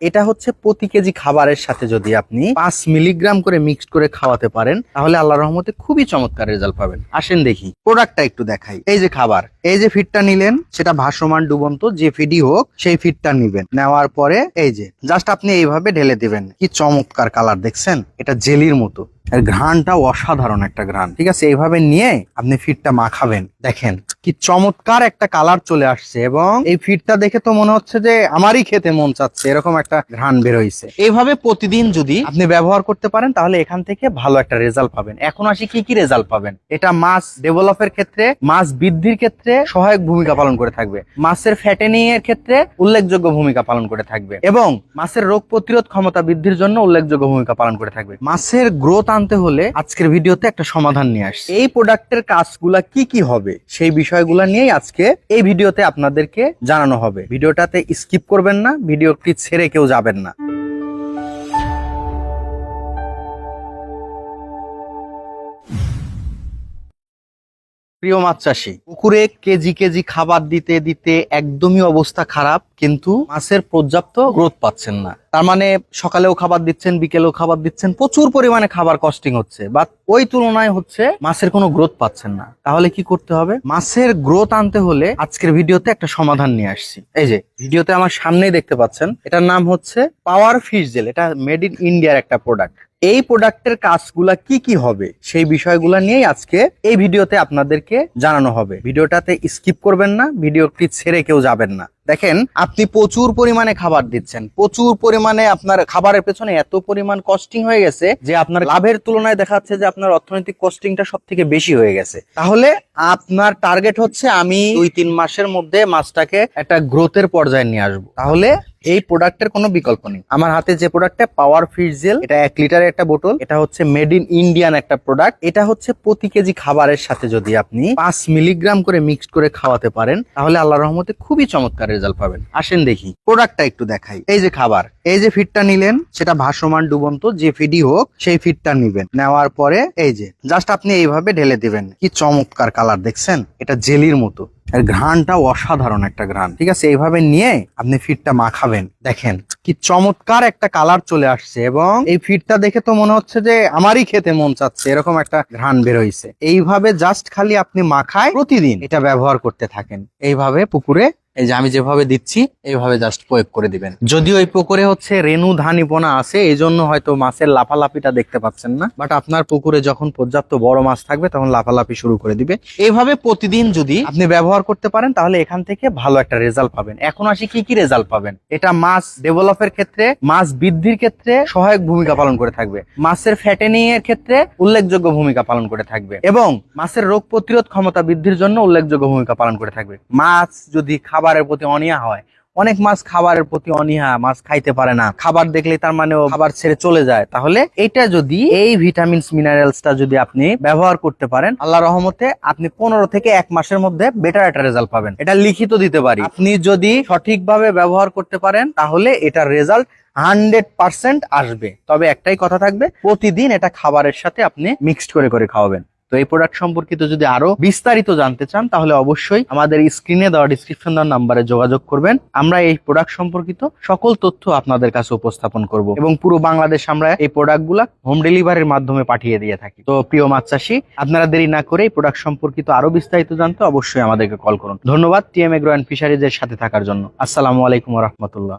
এটা হচ্ছে প্রতি কেজি খাবারের সাথে যদি আপনি 5 মিলিগ্রাম করে মিক্সড করে খাওয়াতে পারেন তাহলে আল্লাহর রহমতে খুবই চমৎকার রেজাল্ট পাবেন। আসেন দেখি প্রোডাক্টটা একটু দেখাই। এই যে খাবার, এই যে ফিডটা নিলেন, সেটা ভাসমান ডুবন্ত যে ফিডই হোক সেই ফিডটা নিবেন। নেওয়ার পরে এই যে জাস্ট আপনি এইভাবে ঢেলে দিবেন। কি চমৎকার কালার দেখছেন, এটা জেলির মতো। এর ঘ্রাণটাও অসাধারণ একটা ঘ্রাণ। ঠিক আছে, এইভাবে নিয়ে আপনি ফিডটা মাখাবেন। দেখেন কি চমৎকার একটা কালার চলে আসছে এবং এই ফিডটা দেখে তো মনে হচ্ছে যে আমারই খেতে মন চাচ্ছে, এরকম একটা ঘ্রাণ বের হইছে। এইভাবে প্রতিদিন যদি আপনি ব্যবহার করতে পারেন তাহলে এখান থেকে ভালো একটা রেজাল্ট পাবেন। এখন আসি কি কি রেজাল্ট পাবেন। এটা মাছ ডেভেলপের ক্ষেত্রে, মাছ বৃদ্ধির ক্ষেত্রে সহায়ক ভূমিকা পালন করে থাকবে, মাছের ফ্যাটেনিং এর ক্ষেত্রে উল্লেখযোগ্য ভূমিকা পালন করে থাকবে এবং মাছের রোগ প্রতিরোধ ক্ষমতা বৃদ্ধির জন্য উল্লেখযোগ্য ভূমিকা পালন করে থাকবে। মাছের গ্রোথ আনতে হলে আজকের ভিডিওতে একটা সমাধান নিয়ে আসছি। এই প্রোডাক্টের কাজগুলা কি কি হবে সেই বিষয়গুলো নিয়েই আজকে এই ভিডিওতে আপনাদেরকে জানানো হবে। ভিডিওটাতে স্কিপ করবেন না, ভিডিওটি ছেড়ে কেউ যাবেন না। প্রিয় মাছ চাষী, পুকুরে কেজি কেজি খাবার দিতে দিতে একদমই অবস্থা খারাপ, কিন্তু মাছের পর্যাপ্ত গ্রোথ পাচ্ছেন না। তার মানে সকালেও খাবার দিচ্ছেন, বিকেলেও খাবার দিচ্ছেন, প্রচুর পরিমাণে খাবার কস্টিং হচ্ছে, বাট ওই তুলনায় হচ্ছে মাছের কোনো গ্রোথ পাচ্ছেন না। তাহলে কি করতে হবে? মাছের গ্রোথ আনতে হলে আজকের ভিডিওতে একটা সমাধান নিয়ে আসছি। এই যে ভিডিওতে আমার সামনেই দেখতে পাচ্ছেন, এটার নাম হচ্ছে পাওয়ার ফিশ জেল। এটা মেড ইন ইন্ডিয়ার একটা প্রোডাক্ট। এই প্রোডাক্টের কাজগুলা কি কি হবে সেই বিষয়গুলো নিয়েই আজকে এই ভিডিওতে আপনাদেরকে জানানো হবে। ভিডিওটাতে স্কিপ করবেন না, ভিডিওটি ছেড়ে কেউ যাবেন না। দেখেন, আপনি প্রচুর পরিমাণে খাবার দিচ্ছেন, প্রচুর পরিমাণে আপনার খাবারের পেছনে এত পরিমাণ কস্টিং হয়ে গেছে যে আপনার লাভের তুলনায় দেখা যাচ্ছে যে আপনার অর্থনৈতিক কস্টিংটা সব থেকে বেশি হয়ে গেছে। তাহলে আপনার টার্গেট হচ্ছে আমি 2-3 মাসের মধ্যে মাছটাকে একটা গ্রোথের পর্যায়ে নিয়ে আসবো। তাহলে এই প্রোডাক্টের কোনো বিকল্প নেই। আমার হাতে যে প্রোডাক্টটা পাওয়ার ফিশ জেল, এটা 1 লিটারের একটা বোতল। এটা হচ্ছে মেড ইন ইন্ডিয়ান একটা প্রোডাক্ট। এটা হচ্ছে প্রতি কেজি খাবারের সাথে যদি আপনি 5 মিলিগ্রাম করে মিক্সড করে খাওয়াতে পারেন তাহলে আল্লাহর রহমতে খুবই চমৎকার রেজাল্ট পাবেন। আসেন দেখি প্রোডাক্টটা একটু দেখাই। এই যে খাবার, এই যে ফিডটা নিলেন, সেটা ভাসমান ডুবন্ত যে ফিডই হোক সেই ফিডটা নিবেন। নেওয়ার পরে এই যে জাস্ট আপনি এইভাবে ঢেলে দিবেন। কি চমৎকার কালার দেখছেন, এটা জেলির মতো। এর ঘ্রাণটাও অসাধারণ একটা ঘ্রাণ। ঠিক আছে, এইভাবে নিয়ে আপনি ফিডটা মাখাবেন। দেখেন কি চমৎকার একটা কালার চলে আসছে এবং এই ফিডটা দেখে তো মনে হচ্ছে যে আমারই খেতে মন চাচ্ছে, এরকম একটা ঘ্রাণ বের হইছে। এইভাবে জাস্ট খালি আপনি মাখায় প্রতিদিন এটা ব্যবহার করতে থাকেন। এইভাবে পুকুরে এই যে আমি যেভাবে দিচ্ছি এইভাবে জাস্ট প্রয়োগ করে দিবেন। যদিও এই পুকুরে হচ্ছে রেণু ধানিপনা আছে, এই জন্য হয়তো মাছের লাফালাফিটা দেখতে পাচ্ছেন না, বাট আপনার পুকুরে যখন পর্যাপ্ত বড় মাছ থাকবে তখন লাফালাফি শুরু করে দিবে। এইভাবে প্রতিদিন যদি আপনি ব্যবহার করতে পারেন তাহলে এখান থেকে ভালো একটা রেজাল্ট পাবেন। এখন আসি কি কি রেজাল্ট পাবেন। এটা মাছ ডেভেলপের ক্ষেত্রে, মাছ বৃদ্ধির ক্ষেত্রে সহায়ক ভূমিকা পালন করে থাকবে, মাছের ফ্যাটেনিং এর ক্ষেত্রে উল্লেখযোগ্য ভূমিকা পালন করে থাকবে এবং মাছের রোগ প্রতিরোধ ক্ষমতা বৃদ্ধির জন্য উল্লেখযোগ্য ভূমিকা পালন করে থাকবে। মাছ যদি খাবারের প্রতি অনীহা হয়, অনেক মাছ খাবারের প্রতি অনীহা, মাছ খাইতে পারে না, খাবার দেখলে তার মানে ও খাবার ছেড়ে চলে যায়, তাহলে এটা যদি এই ভিটামিনস মিনারেলসটা যদি আপনি ব্যবহার করতে পারেন আল্লাহর রহমতে আপনি 15 থেকে 1 মাসের মধ্যে বেটার একটা রেজাল্ট পাবেন। এটা লিখিত দিতে পারি। আপনি যদি সঠিকভাবে ব্যবহার করতে পারেন তাহলে এটার রেজাল্ট 100% আসবে। তবে একটাই কথা থাকবে, প্রতিদিন এটা খাবারের সাথে আপনি মিক্সড করে করে খাওয়াবেন। তো এই প্রোডাক্ট সম্পর্কিত যদি আরো বিস্তারিত জানতে চান তাহলে অবশ্যই আমাদের স্ক্রিনে দেওয়া ডিসক্রিপশন দেওয়ার নাম্বারে যোগাযোগ করবেন। আমরা এই প্রোডাক্ট সম্পর্কিত সকল তথ্য আপনাদের কাছে উপস্থাপন করব এবং পুরো বাংলাদেশ আমরা এই প্রোডাক্টগুলা হোম ডেলিভারির মাধ্যমে পাঠিয়ে দিয়ে থাকি। তো প্রিয় মাছ চাষী, আপনারা দেরি না করে এই প্রোডাক্ট সম্পর্কিত আরো বিস্তারিত জানতে অবশ্যই আমাদেরকে কল করুন। ধন্যবাদ টিএম এগ্রো অ্যান্ড ফিশারিজের সাথে থাকার জন্য। আসসালামু আলাইকুম ওয়া রাহমাতুল্লাহ।